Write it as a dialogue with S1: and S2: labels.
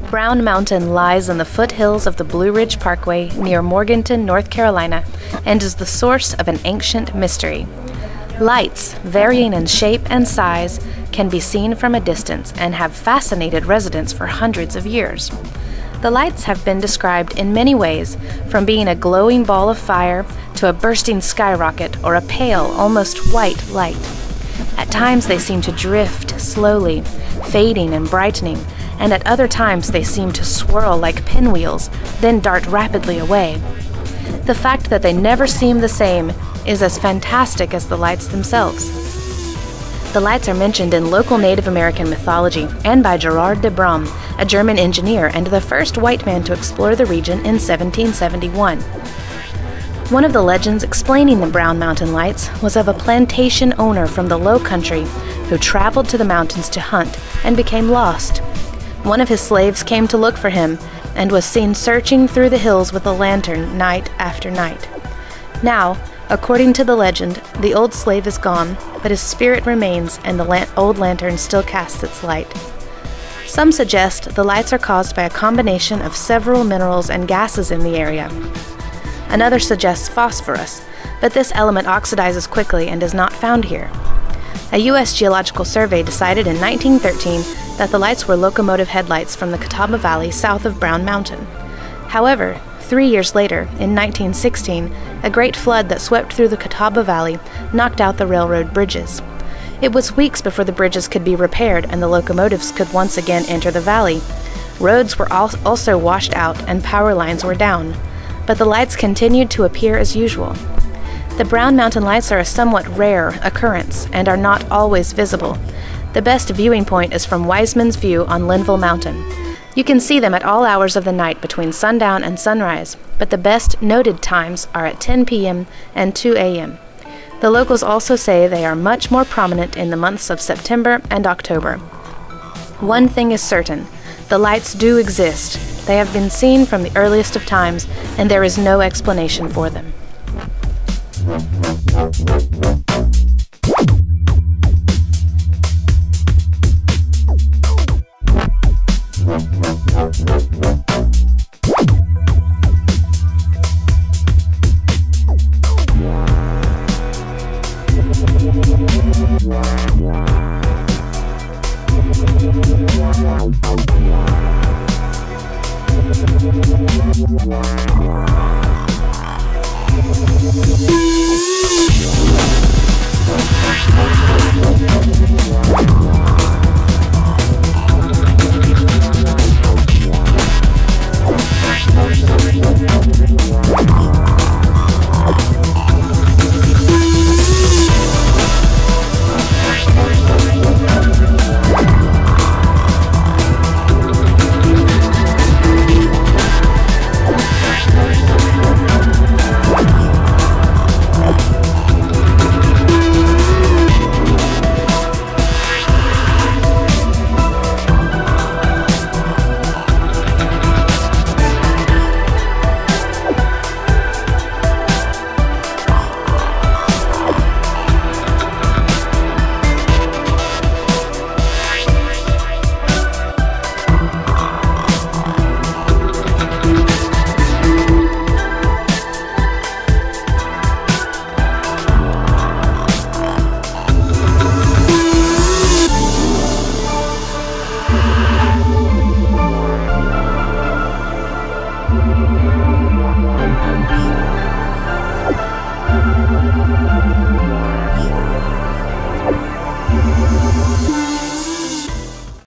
S1: Brown Mountain lies in the foothills of the Blue Ridge Parkway near Morganton, North Carolina, and is the source of an ancient mystery. Lights, varying in shape and size, can be seen from a distance and have fascinated residents for hundreds of years. The lights have been described in many ways, from being a glowing ball of fire to a bursting skyrocket or a pale, almost white light. At times they seem to drift slowly, fading and brightening, and at other times they seem to swirl like pinwheels, then dart rapidly away. The fact that they never seem the same is as fantastic as the lights themselves. The lights are mentioned in local Native American mythology and by Gerard de Brum, a German engineer and the first white man to explore the region in 1771. One of the legends explaining the Brown Mountain Lights was of a plantation owner from the Low Country who traveled to the mountains to hunt and became lost. One of his slaves came to look for him and was seen searching through the hills with a lantern night after night. Now, according to the legend, the old slave is gone, but his spirit remains and the old lantern still casts its light. Some suggest the lights are caused by a combination of several minerals and gases in the area. Another suggests phosphorus, but this element oxidizes quickly and is not found here. A U.S. Geological Survey decided in 1913 that the lights were locomotive headlights from the Catawba Valley south of Brown Mountain. However, 3 years later, in 1916, a great flood that swept through the Catawba Valley knocked out the railroad bridges. It was weeks before the bridges could be repaired and the locomotives could once again enter the valley. Roads were also washed out and power lines were down, but the lights continued to appear as usual. The Brown Mountain Lights are a somewhat rare occurrence and are not always visible. The best viewing point is from Wiseman's View on Linville Mountain. You can see them at all hours of the night between sundown and sunrise, but the best noted times are at 10 p.m. and 2 a.m. The locals also say they are much more prominent in the months of September and October. One thing is certain, the lights do exist. They have been seen from the earliest of times, and there is no explanation for them.